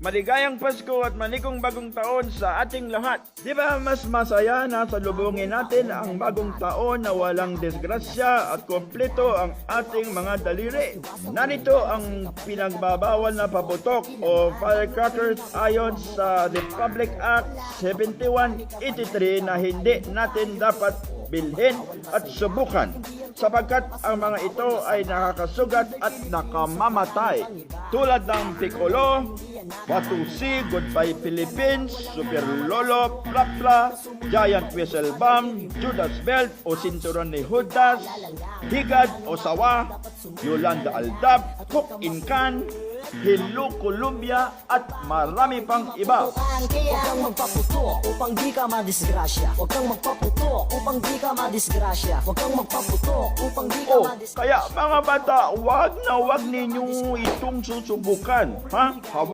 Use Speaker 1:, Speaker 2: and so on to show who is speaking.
Speaker 1: Maligayang Pasko at manikong bagong taon sa ating lahat. Di ba mas masaya na salubungin natin ang bagong taon na walang disgrasya at kompleto ang ating mga daliri? Narito ang pinagbabawal na paputok o firecrackers ayon sa Republic Act 7183 na hindi natin dapat bilhin at subukan sapagkat ang mga ito ay nakakasugat at nakamamatay tulad ng Piccolo, Watusi, Goodbye Philippines, Super Lolo, Plapla, Giant Whistle Bomb, Judas Belt o Sinturon ni Judas, Higad o Sawa, Yolanda Aldab, Cook in Can, Hello Columbia at marami pang iba.
Speaker 2: Huwag kang magpaputo upang di ka madisgrasya. Huwag kang magpaputo upang di ka madisgrasya. Huwag kang magpaputo upang di ka madisgrasya.
Speaker 1: Kaya mga bata, wag na wag ninyong itong susubukan. Ha?